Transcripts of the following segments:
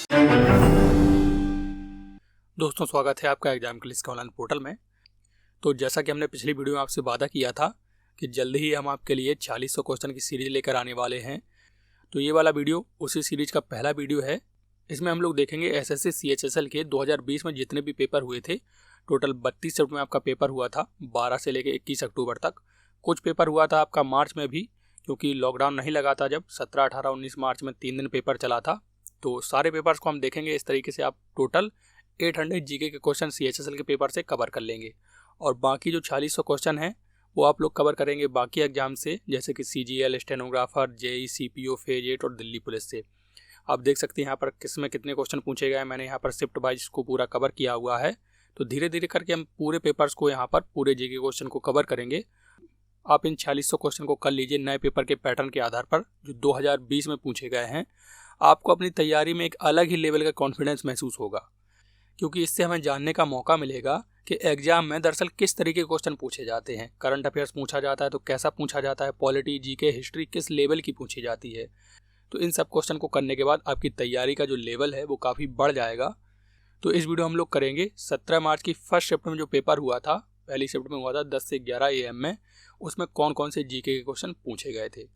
दोस्तों, स्वागत है आपका एग्जाम क्लिस के ऑनलाइन पोर्टल में। तो जैसा कि हमने पिछली वीडियो में आपसे वादा किया था कि जल्दी ही हम आपके लिए 4000 क्वेश्चन की सीरीज लेकर आने वाले हैं। तो ये वाला वीडियो उसी सीरीज का पहला वीडियो है। इसमें हम लोग देखेंगे एसएससी सीएचएसएल के 2020 में जितने भी पेपर हुए थे। टोटल 32 शिफ्ट में आपका पेपर हुआ था, 12 से लेकर 21 अक्टूबर तक। कुछ पेपर हुआ था आपका मार्च में भी, क्योंकि लॉकडाउन नहीं लगा था जब 17, 18, 19 मार्च में 3 दिन पेपर चला था। तो सारे पेपर्स को हम देखेंगे। इस तरीके से आप टोटल 800 जीके के क्वेश्चन सीएचएसएल के पेपर से कवर कर लेंगे, और बाकी जो 4600 क्वेश्चन हैं वो आप लोग कवर करेंगे बाकी एग्जाम से, जैसे कि CGL, stenographer, JE, CPO, phase 8 और दिल्ली पुलिस से। आप देख सकते हैं यहाँ पर किस में कितने क्वेश्चन पूछे गए। मैंने यहाँ पर शिफ्ट वाइज को पूरा कवर किया हुआ है। तो धीरे धीरे करके हम पूरे पेपर्स को यहाँ पर पूरे जीके क्वेश्चन को कवर करेंगे। आप इन 4600 क्वेश्चन को कर लीजिए नए पेपर के पैटर्न के आधार पर जो 2020 में पूछे गए हैं। आपको अपनी तैयारी में एक अलग ही लेवल का कॉन्फिडेंस महसूस होगा, क्योंकि इससे हमें जानने का मौका मिलेगा कि एग्जाम में दरअसल किस तरीके के क्वेश्चन पूछे जाते हैं। करंट अफेयर्स पूछा जाता है तो कैसा पूछा जाता है, पॉलिटी, जीके, हिस्ट्री किस लेवल की पूछी जाती है। तो इन सब क्वेश्चन को करने के बाद आपकी तैयारी का जो लेवल है वो काफ़ी बढ़ जाएगा। तो इस वीडियो हम लोग करेंगे 17 मार्च की फर्स्ट शिफ्ट में जो पेपर हुआ था, पहली शिफ्ट में हुआ था 10 से 11 AM में, उसमें कौन कौन से जीके के क्वेश्चन पूछे गए थे।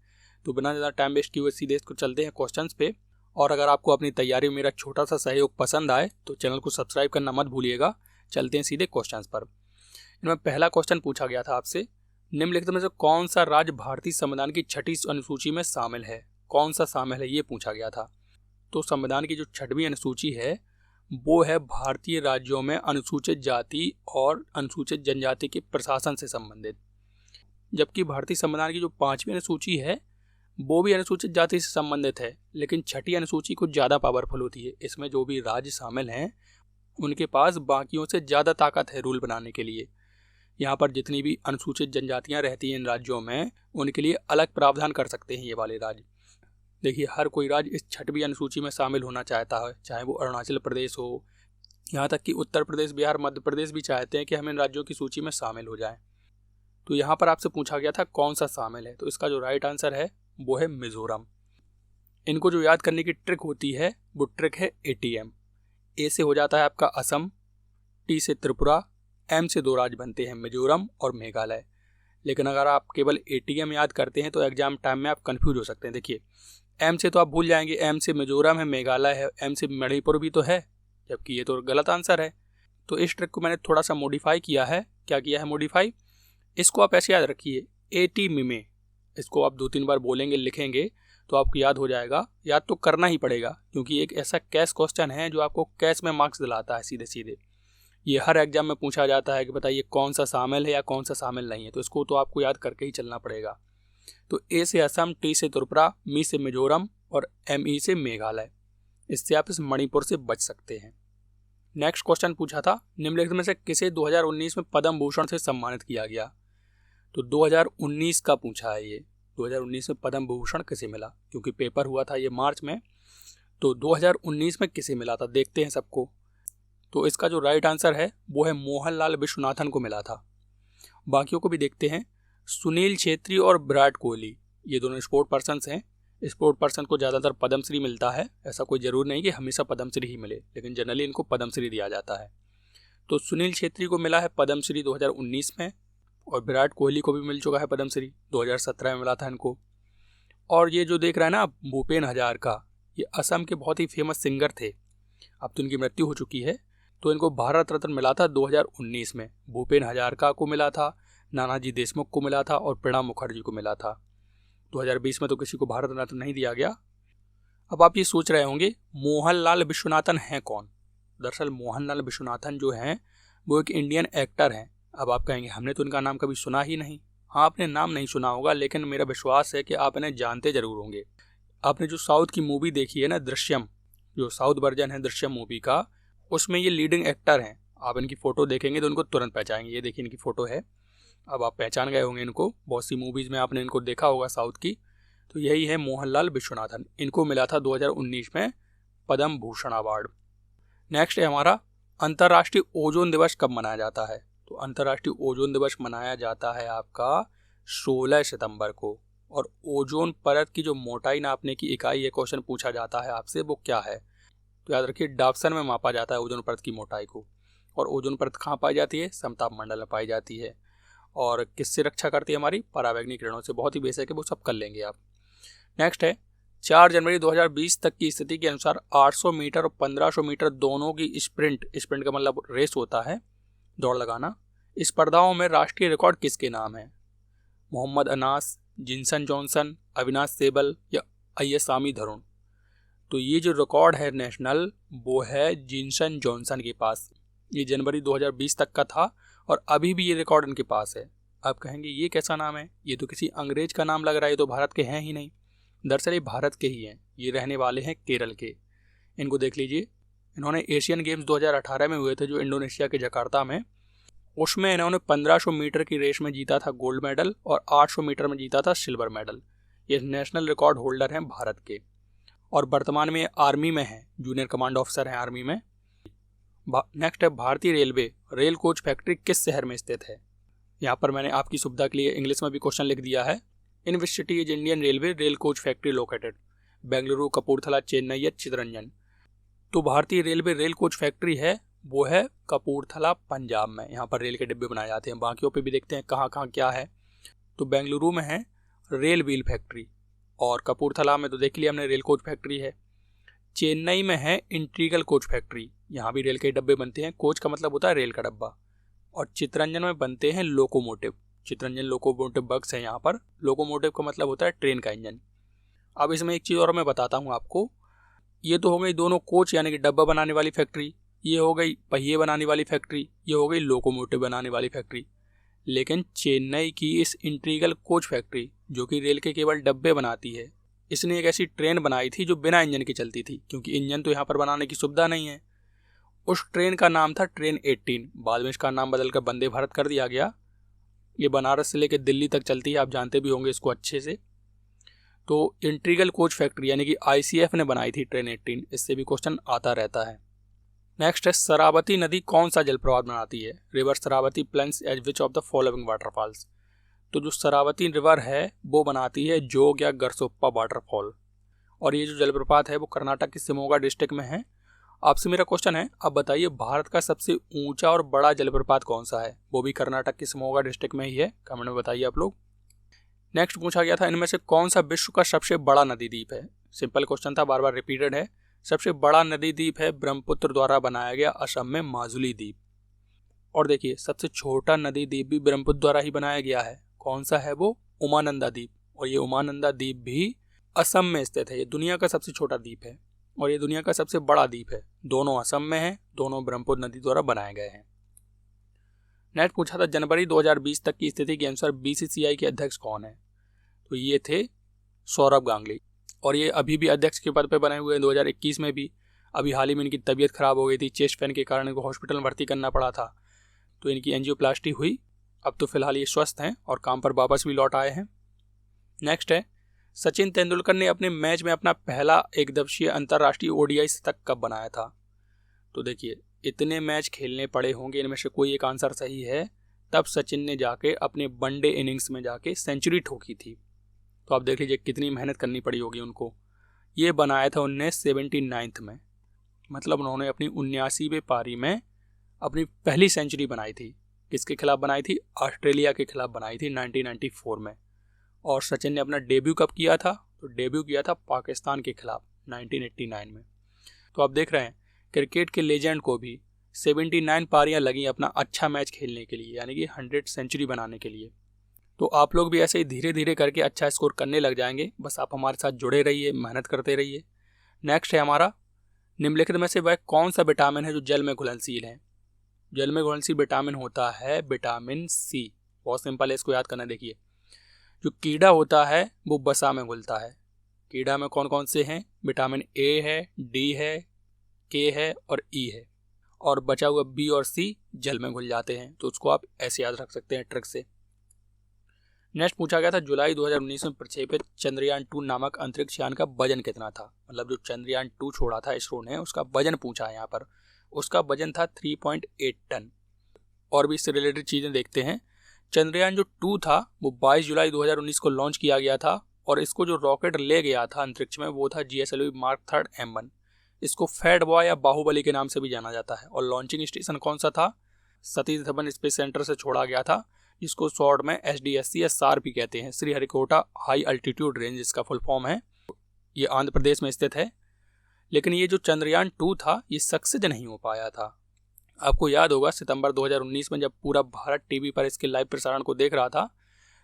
तो बिना ज़्यादा टाइम वेस्ट किए हुए सीधे इसको चलते हैं क्वेश्चन पे। और अगर आपको अपनी तैयारी में मेरा छोटा सा सहयोग पसंद आए तो चैनल को सब्सक्राइब करना मत भूलिएगा। चलते हैं सीधे क्वेश्चंस पर। इनमें पहला क्वेश्चन पूछा गया था आपसे, निम्नलिखित में से कौन सा राज्य भारतीय संविधान की 6वीं अनुसूची में शामिल है। कौन सा शामिल है ये पूछा गया था। तो संविधान की जो 6वीं अनुसूची है वो है भारतीय राज्यों में अनुसूचित जाति और अनुसूचित जनजाति के प्रशासन से संबंधित, जबकि भारतीय संविधान की जो 5वीं अनुसूची है वो भी अनुसूचित जाति से संबंधित है, लेकिन 6ठी अनुसूची कुछ ज़्यादा पावरफुल होती है। इसमें जो भी राज्य शामिल हैं उनके पास बाकियों से ज़्यादा ताकत है रूल बनाने के लिए। यहाँ पर जितनी भी अनुसूचित जनजातियाँ रहती हैं इन राज्यों में, उनके लिए अलग प्रावधान कर सकते हैं ये वाले राज्य। देखिए, हर कोई राज्य इस 6वीं अनुसूची में शामिल होना चाहता है, चाहे वो अरुणाचल प्रदेश हो, यहाँ तक कि उत्तर प्रदेश, बिहार, मध्य प्रदेश भी चाहते हैं कि हम इन राज्यों की सूची में शामिल हो जाएं। तो यहाँ पर आपसे पूछा गया था कौन सा शामिल है, तो इसका जो राइट आंसर है वो है मिजोरम। इनको जो याद करने की ट्रिक होती है वो ट्रिक है ATM। ए से हो जाता है आपका असम, टी से त्रिपुरा, M से 2 राज्य बनते हैं मिजोरम और मेघालय। लेकिन अगर आप केवल ATM याद करते हैं तो एग्जाम टाइम में आप कंफ्यूज हो सकते हैं। देखिए, M से तो आप भूल जाएंगे, M से मिजोरम है, मेघालय है, M से मणिपुर भी तो है, जबकि ये तो गलत आंसर है। तो इस ट्रिक को मैंने थोड़ा सा मॉडिफाई किया है। क्या किया है मॉडिफाई? इसको आप ऐसे याद रखिए, ATMIME। इसको आप 2-3 बार बोलेंगे, लिखेंगे तो आपको याद हो जाएगा। याद तो करना ही पड़ेगा, क्योंकि एक ऐसा कैश क्वेश्चन है जो आपको कैश में मार्क्स दिलाता है सीधे सीधे। ये हर एग्जाम में पूछा जाता है कि बताइए कौन सा शामिल है या कौन सा शामिल नहीं है। तो इसको तो आपको याद करके ही चलना पड़ेगा। तो A से असम, T से त्रिपुरा, मी से मिजोरम और ME से मेघालय। इससे आप इस मणिपुर से बच सकते हैं। नेक्स्ट क्वेश्चन पूछा था, निम्नलिखित में से किसे 2019 में पद्म भूषण से सम्मानित किया गया। तो 2019 का पूछा है ये, 2019 में पद्म भूषण किसे मिला, क्योंकि पेपर हुआ था ये मार्च में। तो 2019 में किसे मिला था देखते हैं सबको। तो इसका जो राइट आंसर है वो है मोहनलाल विश्वनाथन को मिला था। बाकियों को भी देखते हैं, सुनील छेत्री और विराट कोहली, ये दोनों स्पोर्ट पर्सन्स हैं। स्पोर्ट पर्सन को ज़्यादातर पद्मश्री मिलता है। ऐसा कोई ज़रूर नहीं कि हमेशा पद्मश्री ही मिले, लेकिन जनरली इनको पद्मश्री दिया जाता है। तो सुनील छेत्री को मिला है पद्मश्री 2019 में, और विराट कोहली को भी मिल चुका है पद्मश्री, 2017 में मिला था इनको। और ये जो देख रहे हैं ना आप, भूपेन हजारिका, ये असम के बहुत ही फेमस सिंगर थे। अब तो इनकी मृत्यु हो चुकी है। तो इनको भारत रत्न मिला था 2019 में। भूपेन हजारिका को मिला था, नानाजी देशमुख को मिला था और प्रणब मुखर्जी को मिला था। 2020 में तो किसी को भारत रत्न नहीं दिया गया। अब आप ये सोच रहे होंगे मोहनलाल विश्वनाथन हैं कौन। दरअसल मोहनलाल विश्वनाथन जो हैं वो एक इंडियन एक्टर हैं। अब आप कहेंगे हमने तो इनका नाम कभी सुना ही नहीं। हाँ, आपने नाम नहीं सुना होगा, लेकिन मेरा विश्वास है कि आप इन्हें जानते जरूर होंगे। आपने जो साउथ की मूवी देखी है ना, दृश्यम, जो साउथ वर्जन है दृश्यम मूवी का, उसमें ये लीडिंग एक्टर हैं। आप इनकी फ़ोटो देखेंगे तो इनको तुरंत पहचानेंगे। ये देखिए इनकी फ़ोटो है, अब आप पहचान गए होंगे इनको। बहुत सी मूवीज़ में आपने इनको देखा होगा साउथ की। तो यही है मोहनलाल विश्वनाथन। इनको मिला था 2019 में पद्म भूषण अवार्ड। नेक्स्ट है हमारा, अंतर्राष्ट्रीय ओजोन दिवस कब मनाया जाता है। तो अंतर्राष्ट्रीय ओजोन दिवस मनाया जाता है आपका 16 सितंबर को। और ओजोन परत की जो मोटाई नापने की इकाई, ये क्वेश्चन पूछा जाता है आपसे, वो क्या है। तो याद रखिए डाप्सन में मापा जाता है ओजोन परत की मोटाई को। और ओजोन परत कहाँ पाई जाती है? समताप मंडल में पाई जाती है। और किससे रक्षा करती है? हमारी परावैंगनी किरणों से। बहुत ही बेसिक है, वो सब कर लेंगे आप। नेक्स्ट है 4 जनवरी 2020 तक की स्थिति के अनुसार 800 मीटर और 1500 मीटर दोनों की स्प्रिंट का मतलब रेस होता है, दौड़ लगाना, स्पर्धाओं में राष्ट्रीय रिकॉर्ड किसके नाम है? मोहम्मद अनास, जिनसन जॉनसन, अविनाश सेबल या अय्यसामी धरुण? तो ये जो रिकॉर्ड है नेशनल, वो है जिनसन जॉनसन के पास। ये जनवरी 2020 तक का था और अभी भी ये रिकॉर्ड इनके पास है। आप कहेंगे ये कैसा नाम है? ये तो किसी अंग्रेज का नाम लग रहा है, ये तो भारत के हैं ही नहीं। दरअसल ये भारत के ही हैं। ये रहने वाले हैं केरल के। इनको देख लीजिए, इन्होंने एशियन गेम्स 2018 में हुए थे जो इंडोनेशिया के जकार्ता में, उसमें इन्होंने 1500 मीटर की रेस में जीता था गोल्ड मेडल और 800 मीटर में जीता था सिल्वर मेडल। ये नेशनल रिकॉर्ड होल्डर हैं भारत के और वर्तमान में आर्मी में हैं, जूनियर कमांड ऑफिसर हैं आर्मी में। नेक्स्ट है भारतीय रेलवे रेल कोच फैक्ट्री किस शहर में स्थित है? यहाँ पर मैंने आपकी सुविधा के लिए इंग्लिश में भी क्वेश्चन लिख दिया है। In which city is Indian railway rail coach factory located? Bengaluru, Kapurthala, Chennai या चितरंजन? तो भारतीय रेलवे रेल कोच फैक्ट्री है वो है कपूरथला, पंजाब में। यहाँ पर रेल के डिब्बे बनाए जाते हैं। बाकियों पे भी देखते हैं कहाँ कहाँ क्या है। तो बेंगलुरु में है रेल व्हील फैक्ट्री और कपूरथला में तो देख लिया हमने रेल कोच फैक्ट्री है। चेन्नई में है इंटीग्रल कोच फैक्ट्री, यहाँ भी रेल के डब्बे बनते हैं। कोच का मतलब होता है रेल का डब्बा। और चितरंजन में बनते हैं लोकोमोटिव। चितरंजन लोकोमोटिव वर्क्स है यहाँ पर। लोकोमोटिव का मतलब होता है ट्रेन का इंजन। अब इसमें एक चीज़ और मैं बताता हूँ आपको। ये तो हो गई दोनों कोच यानी कि डब्बा बनाने वाली फैक्ट्री, ये हो गई पहिए बनाने वाली फैक्ट्री, ये हो गई लोकोमोटिव बनाने वाली फैक्ट्री। लेकिन चेन्नई की इस इंटीग्रल कोच फैक्ट्री जो कि रेल के केवल डब्बे बनाती है, इसने एक ऐसी ट्रेन बनाई थी जो बिना इंजन की चलती थी, क्योंकि इंजन तो यहाँ पर बनाने की सुविधा नहीं है। उस ट्रेन का नाम था ट्रेन 18। बाद में इसका नाम बदलकर वंदे भारत कर दिया गया। ये बनारस से लेकर दिल्ली तक चलती है, आप जानते भी होंगे इसको अच्छे से। तो इंटीग्रल कोच फैक्ट्री यानी कि ICF ने बनाई थी ट्रेन 18। इससे भी क्वेश्चन आता रहता है। नेक्स्ट है शरावती नदी कौन सा जलप्रपात बनाती है? River Sharavati plunges as which of the following waterfalls? तो जो शरावती रिवर है वो बनाती है जोग या गरसोप्पा वाटरफॉल। और ये जो जलप्रपात है वो कर्नाटक के शिमोगा डिस्ट्रिक्ट में है। आपसे मेरा क्वेश्चन है, आप बताइए भारत का सबसे ऊंचा और बड़ा जलप्रपात कौन सा है? वो भी कर्नाटक के शिमोगा डिस्ट्रिक्ट में ही है। कमेंट में बताइए आप लोग। नेक्स्ट पूछा गया था इनमें से कौन सा विश्व का सबसे बड़ा नदी द्वीप है? सिंपल क्वेश्चन था, बार बार रिपीटेड है। सबसे बड़ा नदी द्वीप है ब्रह्मपुत्र द्वारा बनाया गया असम में माजुली द्वीप। और देखिए सबसे छोटा नदी द्वीप भी ब्रह्मपुत्र द्वारा ही बनाया गया है। कौन सा है वो? उमानंदा द्वीप। और ये उमानंदा द्वीप भी असम में स्थित है। ये दुनिया का सबसे छोटा द्वीप है और ये दुनिया का सबसे बड़ा द्वीप है। दोनों असम में है, दोनों ब्रह्मपुत्र नदी द्वारा बनाए गए हैं। नेक्स्ट पूछा था जनवरी 2020 तक की स्थिति के अनुसार BCCI के अध्यक्ष कौन है? तो ये थे सौरभ गांगुली और ये अभी भी अध्यक्ष के पद पे बने हुए हैं। 2021 में भी, अभी हाल ही में इनकी तबीयत खराब हो गई थी, चेस्ट पेन के कारण इनको हॉस्पिटल में भर्ती करना पड़ा था, तो इनकी एंजियोप्लास्टी हुई। अब तो फिलहाल ये स्वस्थ हैं और काम पर वापस भी लौट आए हैं। नेक्स्ट है सचिन तेंदुलकर ने अपने मैच में अपना पहला एकदिवसीय अंतर्राष्ट्रीय ODI शतक कब बनाया था? तो देखिए इतने मैच खेलने पड़े होंगे, इनमें से कोई एक आंसर सही है। तब सचिन ने जाके अपने वनडे इनिंग्स में जाके सेंचुरी ठोकी थी। तो आप देख लीजिए कितनी मेहनत करनी पड़ी होगी उनको। ये बनाया था 1979 में, मतलब उन्होंने अपनी 79वें पारी में अपनी पहली सेंचुरी बनाई थी। किसके खिलाफ बनाई थी? ऑस्ट्रेलिया के खिलाफ बनाई थी 1994 में। और सचिन ने अपना डेब्यू कब किया था? तो डेब्यू किया था पाकिस्तान के खिलाफ 1989 में। तो आप देख रहे हैं क्रिकेट के लेजेंड को भी 79 पारियां लगी अपना अच्छा मैच खेलने के लिए, यानी कि 100 सेंचुरी बनाने के लिए। तो आप लोग भी ऐसे ही धीरे धीरे करके अच्छा स्कोर करने लग जाएंगे। बस आप हमारे साथ जुड़े रहिए, मेहनत करते रहिए। नेक्स्ट है हमारा, निम्नलिखित में से वह कौन सा विटामिन है जो जल में घुलनशील है? जल में घुलनशील विटामिन होता है विटामिन C। बहुत सिंपल है, इसको याद करना। देखिए जो कीड़ा होता है वो वसा में घुलता है। कीड़ा में कौन कौन से हैं? विटामिन A है, D है, K है और E है। और बचा हुआ B और C जल में घुल जाते हैं। तो उसको आप ऐसे याद रख सकते हैं ट्रिक से। नेक्स्ट पूछा गया था जुलाई 2019 में प्रक्षेपित चंद्रयान 2 नामक अंतरिक्ष यान का वजन कितना था? मतलब जो चंद्रयान 2 छोड़ा था इसरो ने, उसका वजन पूछा है यहाँ पर। उसका वजन था 3.8 टन। और भी इससे रिलेटेड चीज़ें देखते हैं। चंद्रयान जो 2 था वो 22 जुलाई 2019 को लॉन्च किया गया था और इसको जो रॉकेट ले गया था अंतरिक्ष में वो था GSLV Mark 3 M1। इसको फैट बॉय या बाहुबली के नाम से भी जाना जाता है। और लॉन्चिंग स्टेशन कौन सा था? सतीश धवन स्पेस सेंटर से छोड़ा गया था, जिसको शॉर्ट में SDSC या SAR भी कहते हैं। श्रीहरिकोटा हाई अल्टीट्यूड रेंज इसका फुल फॉर्म है। ये आंध्र प्रदेश में स्थित है। लेकिन ये जो चंद्रयान 2 था ये सक्सेस नहीं हो पाया था। आपको याद होगा सितंबर 2019 में जब पूरा भारत टीवी पर इसके लाइव प्रसारण को देख रहा था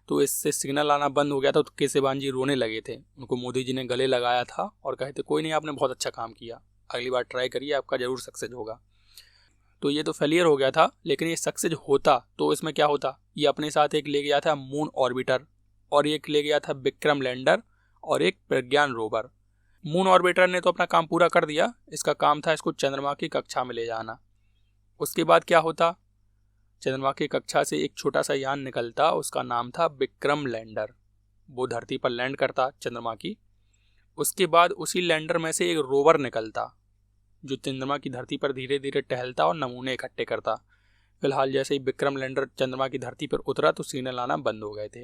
तो इससे सिग्नल आना बंद हो गया था, तो केशवान जी रोने लगे थे। उनको मोदी जी ने गले लगाया था और कहे थे कोई नहीं, आपने बहुत अच्छा काम किया, अगली बार ट्राई करिए, आपका जरूर सक्सेस होगा। तो ये तो फेलियर हो गया था, लेकिन ये सक्सेस होता तो इसमें क्या होता, ये अपने साथ एक ले गया था मून ऑर्बिटर और एक ले गया था विक्रम लैंडर और एक प्रज्ञान रोवर। मून ऑर्बिटर ने तो अपना काम पूरा कर दिया, इसका काम था इसको चंद्रमा की कक्षा में ले जाना। उसके बाद क्या होता, चंद्रमा की कक्षा से एक छोटा सा यान निकलता, उसका नाम था विक्रम लैंडर। वो धरती पर लैंड करता चंद्रमा की। उसके बाद उसी लैंडर में से एक रोवर निकलता जो चंद्रमा की धरती पर धीरे धीरे टहलता और नमूने इकट्ठे करता। फिलहाल जैसे ही विक्रम लैंडर चंद्रमा की धरती पर उतरा तो सिग्नल आना बंद हो गए थे।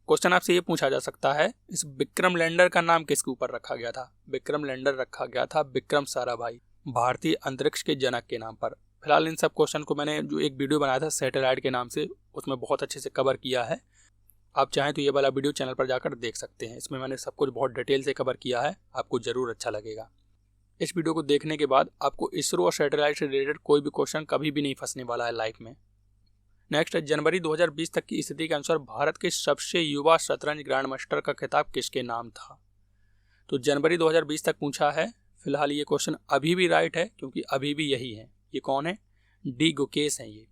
क्वेश्चन आपसे ये पूछा जा सकता है, इस विक्रम लैंडर का नाम किसके ऊपर रखा गया था? विक्रम लैंडर रखा गया था विक्रम साराभाई, भारतीय अंतरिक्ष के जनक के नाम पर। फिलहाल इन सब क्वेश्चन को मैंने जो एक वीडियो बनाया था सैटेलाइट के नाम से, उसमें बहुत अच्छे से कवर किया है। आप चाहें तो ये वाला वीडियो चैनल पर जाकर देख सकते हैं। इसमें मैंने सब कुछ बहुत डिटेल से कवर किया है, आपको जरूर अच्छा लगेगा। इस वीडियो को देखने के बाद आपको इसरो और सैटेलाइट से रिलेटेड कोई भी क्वेश्चन कभी भी नहीं फंसने वाला है लाइफ में। नेक्स्ट है, जनवरी 2020 तक की स्थिति के अनुसार भारत के सबसे युवा शतरंज ग्रैंड मास्टर का खिताब किसके नाम था? तो जनवरी 2020 तक पूछा है। फिलहाल ये क्वेश्चन अभी भी राइट है, क्योंकि अभी भी यही है। ये कौन है? डी गुकेश हैं ये।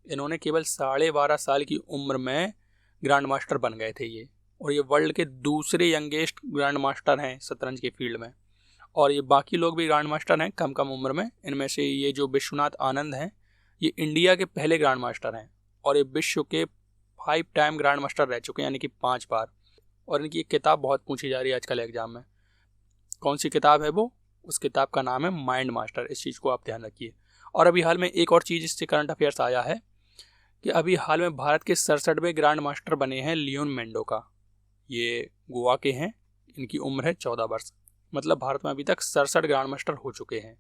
इन्होंने केवल 12.5 साल की उम्र में ग्रैंड मास्टर बन गए थे ये, और ये वर्ल्ड के दूसरे यंगेस्ट ग्रैंड मास्टर हैं शतरंज के फील्ड में। और ये बाकी लोग भी ग्रैंड मास्टर हैं कम कम उम्र में। इनमें से ये जो विश्वनाथ आनंद हैं ये इंडिया के पहले ग्रैंड मास्टर हैं, और ये विश्व के 5 टाइम ग्रैंड मास्टर रह चुके हैं, यानी कि 5 बार। और इनकी एक किताब बहुत पूछी जा रही है आजकल एग्जाम में। कौन सी किताब है वो? उस किताब का नाम है माइंड मास्टर। इस चीज़ को आप ध्यान रखिए। और अभी हाल में एक और चीज़ इससे करंट अफेयर्स आया है कि अभी हाल में भारत के 67वें ग्रैंड मास्टर बने हैं लियोन मेंडोका। ये गोवा के हैं, इनकी उम्र है 14 वर्ष। मतलब भारत में अभी तक 67 ग्रैंड मास्टर हो चुके हैं।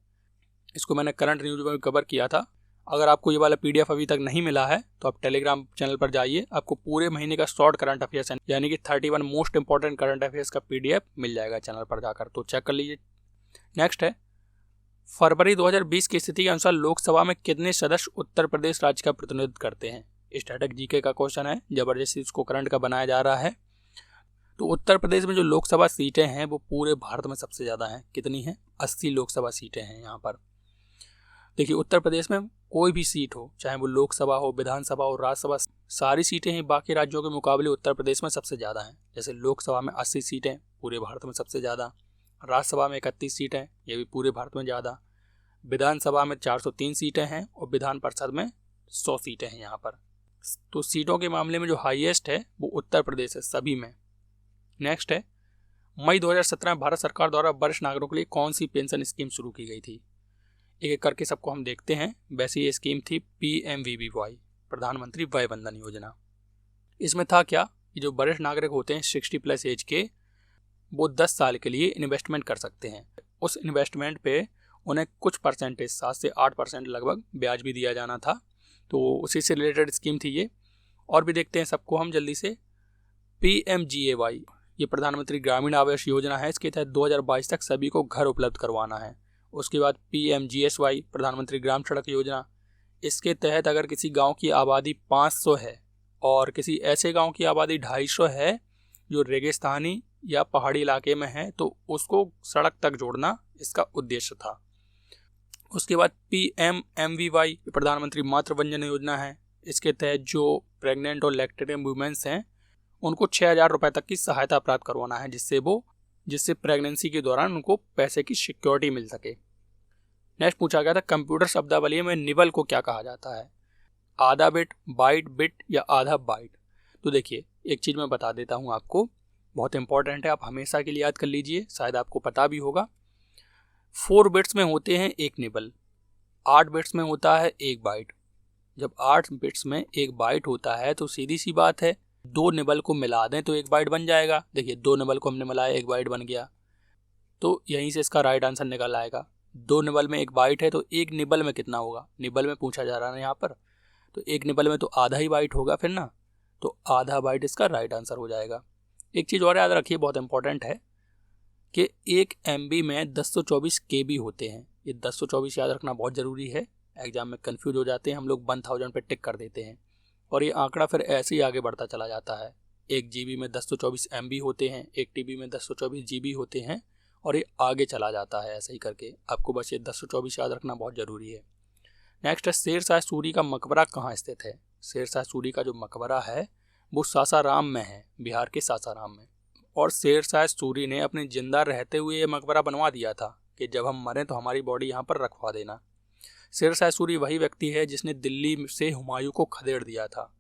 इसको मैंने करंट न्यूज में कवर किया था। अगर आपको ये वाला PDF अभी तक नहीं मिला है तो आप टेलीग्राम चैनल पर जाइए, आपको पूरे महीने का शॉर्ट करंट अफेयर्स यानी कि 31 मोस्ट इंपॉर्टेंट करंट अफेयर्स का PDF मिल जाएगा चैनल पर जाकर, तो चेक कर लीजिए। नेक्स्ट है, फरवरी 2020 की स्थिति के अनुसार लोकसभा में कितने सदस्य उत्तर प्रदेश राज्य का प्रतिनिधित्व करते हैं? स्टैटिक जीके का क्वेश्चन है, जबरदस्ती इसको करंट का बनाया जा रहा है। तो उत्तर प्रदेश में जो लोकसभा सीटें हैं वो पूरे भारत में सबसे ज़्यादा हैं। कितनी हैं? 80 लोकसभा सीटें हैं यहाँ पर। देखिए, उत्तर प्रदेश में कोई भी सीट हो, चाहे वो लोकसभा हो, विधानसभा हो, राज्यसभा, सारी सीटें ही बाकी राज्यों के मुकाबले उत्तर प्रदेश में सबसे ज़्यादा हैं। जैसे लोकसभा में 80 सीटें, पूरे भारत में सबसे ज़्यादा। राज्यसभा में 31 सीटें, ये भी पूरे भारत में ज़्यादा। विधानसभा में 403 सीटें हैं और विधान परिषद में 100 सीटें हैं यहाँ पर। तो सीटों के मामले में जो हाईएस्ट है वो उत्तर प्रदेश है सभी में। नेक्स्ट है, मई 2017 में भारत सरकार द्वारा वरिष्ठ नागरिकों के लिए कौन सी पेंशन स्कीम शुरू की गई थी? एक एक करके सबको हम देखते हैं। वैसे ये स्कीम थी PMVBY, प्रधानमंत्री वय वंदन योजना। इसमें था क्या कि जो वरिष्ठ नागरिक होते हैं 60+ एज के, वो 10 साल के लिए इन्वेस्टमेंट कर सकते हैं। उस इन्वेस्टमेंट पे उन्हें कुछ परसेंटेज 7 से 8% लगभग ब्याज भी दिया जाना था। तो उसी से रिलेटेड स्कीम थी ये। और भी देखते हैं सबको हम जल्दी से। PMGAY, ये प्रधानमंत्री ग्रामीण आवास योजना है। इसके तहत 2022 तक सभी को घर उपलब्ध करवाना है। उसके बाद PMGSY, प्रधानमंत्री ग्राम सड़क योजना। इसके तहत अगर किसी गांव की आबादी 500 है और किसी ऐसे गांव की आबादी 250 है जो रेगिस्तानी या पहाड़ी इलाके में है, तो उसको सड़क तक जोड़ना इसका उद्देश्य था। उसके बाद PMMVY, प्रधानमंत्री मातृ वंदन योजना है। इसके तहत जो प्रेग्नेंट और लैक्टेटिंग वुमेन्स हैं उनको 6000 रुपये तक की सहायता प्राप्त करवाना है, जिससे प्रेगनेंसी के दौरान उनको पैसे की सिक्योरिटी मिल सके। नेक्स्ट पूछा गया था, कंप्यूटर शब्दावली में निबल को क्या कहा जाता है? आधा बिट, बाइट, बिट या आधा बाइट? तो देखिए, एक चीज़ मैं बता देता हूँ आपको, बहुत इंपॉर्टेंट है, आप हमेशा के लिए याद कर लीजिए, शायद आपको पता भी होगा। 4 बिट्स में होते हैं 1 निबल, 8 बिट्स में होता है 1 बाइट। जब 8 बिट्स में 1 बाइट होता है तो सीधी सी बात है 2 निबल को मिला दें तो 1 बाइट बन जाएगा। देखिए, 2 निबल को हमने मिलाया, 1 बाइट बन गया। तो यहीं से इसका राइट आंसर निकल आएगा। 2 निबल में 1 बाइट है तो 1 निबल में कितना होगा, निबल में पूछा जा रहा है यहाँ पर, तो 1 निबल में तो आधा ही बाइट होगा फिर ना, तो आधा बाइट इसका राइट आंसर हो जाएगा। एक चीज़ और याद रखिए, बहुत इंपॉर्टेंट है कि 1 MB में 1024 KB होते हैं। ये 1024 याद रखना बहुत ज़रूरी है, एग्जाम में कंफ्यूज हो जाते हैं हम लोग, 1000 पे टिक कर देते हैं और ये आंकड़ा फिर ऐसे ही आगे बढ़ता चला जाता है। 1 GB में 1024 MB होते हैं, 1 TB में 1024 GB होते हैं और ये आगे चला जाता है ऐसे ही करके। आपको बस ये 1024 याद रखना बहुत ज़रूरी है। नेक्स्ट है, शेरशाह सूरी का मकबरा कहाँ स्थित है। शेरशाह सूरी का जो मकबरा है वो सासाराम में है, बिहार के सासाराम में। और शेरशाह सूरी ने अपने जिंदा रहते हुए ये मकबरा बनवा दिया था कि जब हम मरें तो हमारी बॉडी यहाँ पर रखवा देना। शेरशाह सूरी वही व्यक्ति है जिसने दिल्ली से हुमायूं को खदेड़ दिया था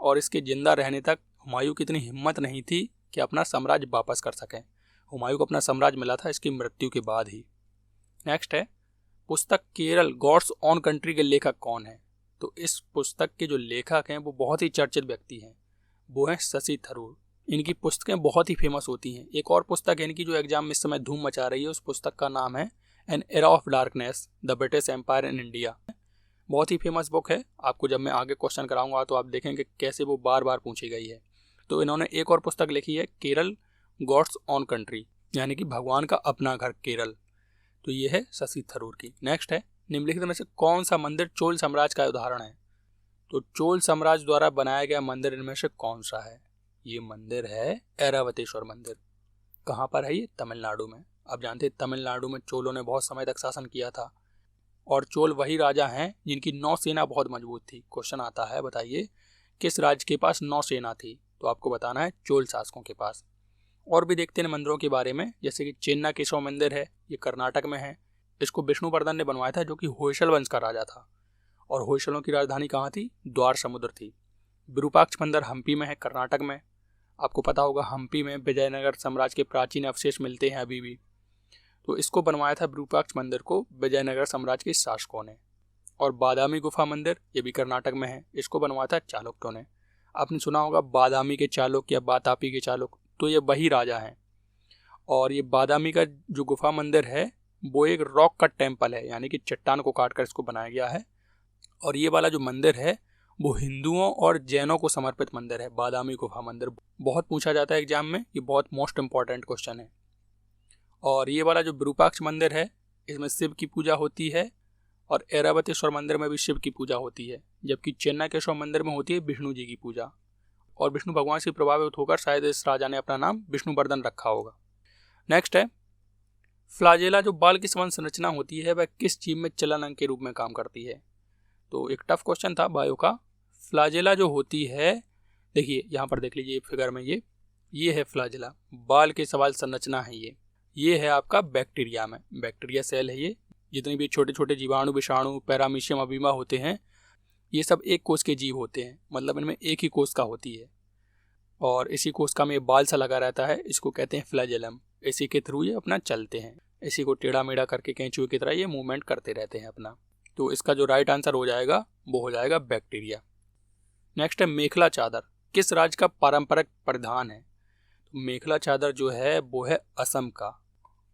और इसके जिंदा रहने तक हुमायूं की इतनी हिम्मत नहीं थी कि अपना साम्राज्य वापस कर सकें। हुमायूं को अपना साम्राज्य मिला था इसकी मृत्यु के बाद ही। नेक्स्ट है, पुस्तक केरल गॉड्स ओन कंट्री के लेखक कौन है। तो इस पुस्तक के जो लेखक हैं वो बहुत ही चर्चित व्यक्ति हैं, वो हैं शशि थरूर। इनकी पुस्तकें बहुत ही फेमस होती हैं। एक और पुस्तक है इनकी जो एग्जाम में इस समय धूम मचा रही है, उस पुस्तक का नाम है an era of darkness, the British empire in India. बहुत ही फेमस बुक है। आपको जब मैं आगे क्वेश्चन कराऊंगा तो आप देखेंगे कैसे वो बार बार पूछी गई है। तो इन्होंने एक और पुस्तक लिखी है, केरल गॉड्स ओन कंट्री, यानी कि भगवान का अपना घर केरल। तो ये है शशि थरूर की। नेक्स्ट है, निम्नलिखित में से कौन सा मंदिर चोल साम्राज्य का उदाहरण है। तो चोल साम्राज्य द्वारा बनाया गया मंदिर इनमें से कौन सा है। ये मंदिर है ऐरावतेश्वर मंदिर। कहाँ पर है ये, तमिलनाडु में। आप जानते हैं तमिलनाडु में चोलों ने बहुत समय तक शासन किया था और चोल वही राजा हैं जिनकी नौसेना बहुत मजबूत थी। क्वेश्चन आता है, बताइए किस राज्य के पास नौसेना थी, तो आपको बताना है चोल शासकों के पास। और भी देखते हैं मंदिरों के बारे में, जैसे कि चेन्ना केशव मंदिर है, ये कर्नाटक में है। इसको विष्णुवर्धन ने बनवाया था जो कि होयसल वंश का राजा था और होयसलों की राजधानी कहाँ थी, द्वार समुद्र थी। विरूपाक्ष मंदिर हम्पी में है, कर्नाटक में। आपको पता होगा हम्पी में विजयनगर साम्राज्य के प्राचीन अवशेष मिलते हैं अभी भी। तो इसको बनवाया था विरूपाक्ष मंदिर को विजयनगर साम्राज्य के शासकों ने। और बादामी गुफा मंदिर, ये भी कर्नाटक में है, इसको बनवाया था चालुक्यों ने। आपने सुना होगा बादामी के चालुक्य या बातापी के चालुक्य, तो ये वही राजा हैं। और ये बादामी का जो गुफा मंदिर है वो एक रॉक का टेम्पल है, यानी कि चट्टान को काट कर इसको बनाया गया है। और ये वाला जो मंदिर है वो हिंदुओं और जैनों को समर्पित मंदिर है, बादामी गुफा मंदिर। बहुत पूछा जाता है एग्जाम में, ये बहुत मोस्ट इंपॉर्टेंट क्वेश्चन है। और ये वाला जो विरूपाक्ष मंदिर है इसमें शिव की पूजा होती है और ऐरावतेश्वर मंदिर में भी शिव की पूजा होती है, जबकि चेन्नई केशव मंदिर में होती है विष्णु जी की पूजा। और विष्णु भगवान से प्रभावित होकर शायद इस राजा ने अपना नाम विष्णुवर्धन रखा होगा। नेक्स्ट है, फ्लाजेला जो बाल की संवहन संरचना होती है वह किस जीव में चलन अंग के रूप में काम करती है। तो एक टफ क्वेश्चन था बायो का। फ्लाजेला जो होती है, देखिए यहाँ पर देख लीजिए फिगर में, ये है फ्लाजेला, बाल के सवाल संरचना है ये है आपका बैक्टीरिया में, बैक्टीरिया सेल है ये। जितने भी छोटे छोटे जीवाणु, विषाणु, पैरामीशियम, अमीबा होते हैं, ये सब एक कोष के जीव होते हैं, मतलब इनमें एक ही कोशिका होती है और इसी कोशिका में बाल सा लगा रहता है, इसको कहते हैं फ्लैजेलम। इसी के थ्रू ये अपना चलते हैं, इसी को टेढ़ा मेढ़ा करके कैंचुए की तरह ये मूवमेंट करते रहते हैं अपना। तो इसका जो राइट आंसर हो जाएगा वो हो जाएगा बैक्टीरिया। नेक्स्ट है, मेखला चादर किस राज्य का पारंपरिक परिधान है। तो मेखला चादर जो है वो है असम का।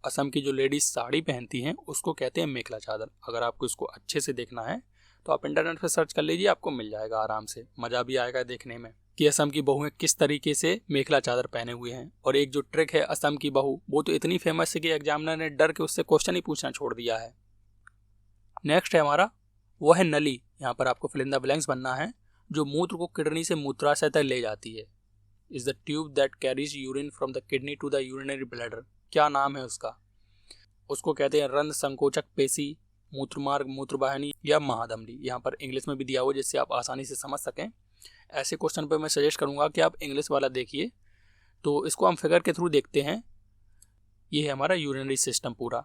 असम की जो लेडीज साड़ी पहनती हैं उसको कहते हैं मेखला चादर। अगर आपको इसको अच्छे से देखना है तो आप इंटरनेट पर सर्च कर लीजिए, आपको मिल जाएगा आराम से, मज़ा भी आएगा देखने में कि असम की बहुएं किस तरीके से मेखला चादर पहने हुए हैं। और एक जो ट्रिक है असम की बहू, वो तो इतनी फेमस है कि एग्जामिनर ने डर के उससे क्वेश्चन ही पूछना छोड़ दिया है। नेक्स्ट है हमारा, वो है नली। यहाँ पर आपको फिल इन द ब्लैंक्स बनना है। जो मूत्र को किडनी से मूत्राशय तक ले जाती है, is the tube that carries urine from the kidney to the urinary bladder. क्या नाम है उसका? उसको कहते हैं रंध्र संकोचक पेशी, मूत्रमार्ग, मूत्रवाहिनी या महाधमनी। यहाँ पर इंग्लिश में भी दिया हुआ जिससे आप आसानी से समझ सकें। ऐसे क्वेश्चन पर मैं सजेस्ट करूँगा कि आप इंग्लिश वाला देखिए। तो इसको हम फिगर के थ्रू देखते हैं। ये है हमारा यूरिनरी सिस्टम पूरा।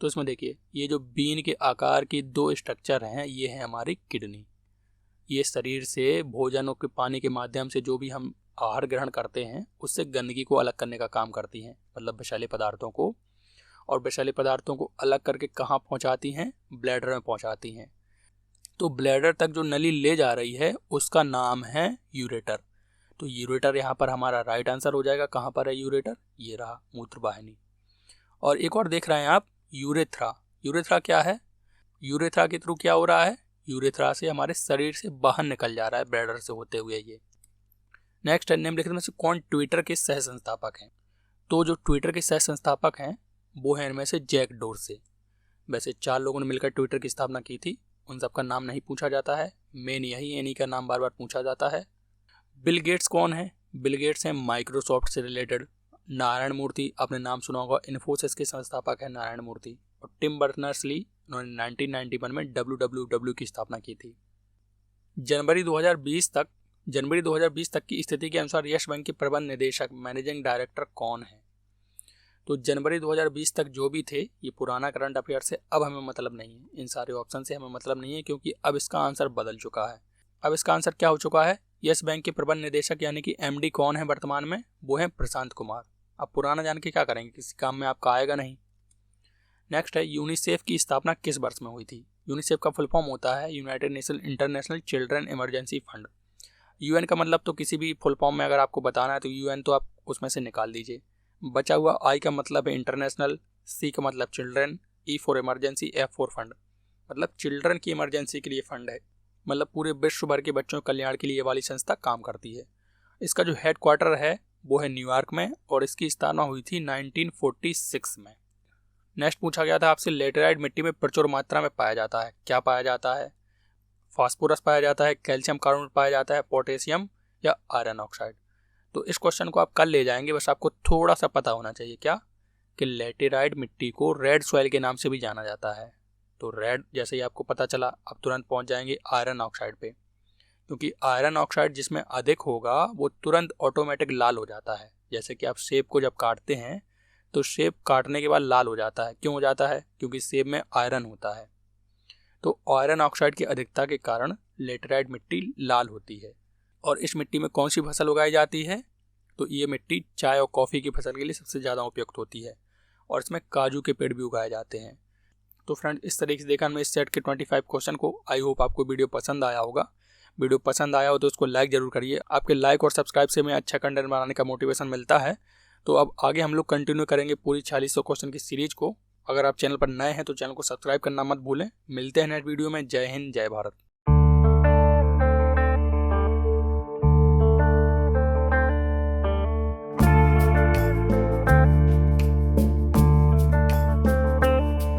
तो इसमें देखिए, ये जो बीन के आकार की दो स्ट्रक्चर हैं, ये है हमारी किडनी। ये शरीर से भोजन और पानी के माध्यम से जो भी हम आहार ग्रहण करते हैं उससे गंदगी को अलग करने का काम करती हैं, मतलब विषैले पदार्थों को। और विषैले पदार्थों को अलग करके कहाँ पहुँचाती हैं? ब्लैडर में पहुँचाती हैं। तो ब्लैडर तक जो नली ले जा रही है उसका नाम है यूरेटर। तो यूरेटर यहाँ पर हमारा राइट आंसर हो जाएगा। कहाँ पर है यूरेटर? ये रहा, मूत्रवाहिनी। और एक और देख रहे हैं आप यूरेथ्रा। यूरेथ्रा क्या है? यूरेथ्रा के थ्रू क्या हो रहा है? यूरेथ्रा से हमारे शरीर से बाहर निकल जा रहा है ब्लैडर से होते हुए ये। नेक्स्ट है निम्नलिखित में से कौन ट्विटर के सह संस्थापक हैं? तो जो ट्विटर के सह संस्थापक हैं वो हैं इनमें से जैक डोर्से। वैसे 4 लोगों ने मिलकर ट्विटर की स्थापना की थी, उन सबका नाम नहीं पूछा जाता है, मेन यही है, इन्हीं का नाम बार बार पूछा जाता है। बिल गेट्स कौन है? बिल गेट्स हैं माइक्रोसॉफ्ट से रिलेटेड। नारायण मूर्ति, आपने नाम सुना होगा, इन्फोसिस के संस्थापक है नारायण मूर्ति। और टिम बर्नर्स-ली, उन्होंने 1991 में www की स्थापना की थी। जनवरी 2020 तक की स्थिति के अनुसार यस बैंक के प्रबंध निदेशक मैनेजिंग डायरेक्टर कौन है? तो जनवरी 2020 तक जो भी थे ये पुराना करंट अफेयर से अब हमें मतलब नहीं है, इन सारे ऑप्शन से हमें मतलब नहीं है, क्योंकि अब इसका आंसर बदल चुका है। अब इसका आंसर क्या हो चुका है? यस बैंक के प्रबंध निदेशक यानी कि एमडी कौन है वर्तमान में? वो है प्रशांत कुमार। अब पुराना जान के क्या करेंगे, किसी काम में आपका आएगा नहीं। नेक्स्ट है यूनिसेफ की स्थापना किस वर्ष में हुई थी? यूनिसेफ का फुल फॉर्म होता है United nation international children emergency fund. UN का मतलब तो किसी भी फुल फॉर्म में अगर आपको बताना है तो यूएन तो आप उसमें से निकाल दीजिए। बचा हुआ आई का मतलब है इंटरनेशनल, सी का मतलब children, E for emergency, F for fund, मतलब चिल्ड्रन की इमरजेंसी के लिए फंड है, मतलब पूरे विश्व भर के बच्चों के कल्याण के लिए वाली संस्था काम करती है। इसका जो हेड क्वार्टर है वो है न्यूयॉर्क में और इसकी स्थापना हुई थी 1946 में। नेक्स्ट पूछा गया था आपसे लेटेराइट मिट्टी में प्रचुर मात्रा में पाया जाता है, क्या पाया जाता है? फास्फोरस पाया जाता है, कैल्शियम कार्बोनेट पाया जाता है, पोटेशियम या आयरन ऑक्साइड। तो इस क्वेश्चन को आप कल ले जाएंगे, बस आपको थोड़ा सा पता होना चाहिए क्या कि लेटेराइट मिट्टी को रेड सॉइल के नाम से भी जाना जाता है। तो रेड जैसे ही आपको पता चला आप तुरंत पहुंच जाएंगे आयरन ऑक्साइड पे, क्योंकि आयरन ऑक्साइड जिसमें अधिक होगा वो तुरंत ऑटोमेटिक लाल हो जाता है। जैसे कि आप सेब को जब काटते हैं तो सेब काटने के बाद लाल हो जाता है, क्यों हो जाता है? क्योंकि सेब में आयरन होता है। तो आयरन ऑक्साइड की अधिकता के कारण लेटेराइट मिट्टी लाल होती है। और इस मिट्टी में कौन सी फसल उगाई जाती है? तो ये मिट्टी चाय और कॉफ़ी की फसल के लिए सबसे ज़्यादा उपयुक्त होती है और इसमें काजू के पेड़ भी उगाए जाते हैं। तो फ्रेंड इस तरीके से देखा हमने इस सेट के 25 क्वेश्चन को। आई होप आपको वीडियो पसंद आया होगा। वीडियो पसंद आया हो तो उसको लाइक ज़रूर करिए। आपके लाइक और सब्सक्राइब से हमें अच्छा कंटेंट बनाने का मोटिवेशन मिलता है। तो अब आगे हम लोग कंटिन्यू करेंगे पूरी 4600 क्वेश्चन की सीरीज को। अगर आप चैनल पर नए हैं तो चैनल को सब्सक्राइब करना मत भूलें। मिलते हैं नेक्स्ट वीडियो में। जय हिंद, जय भारत।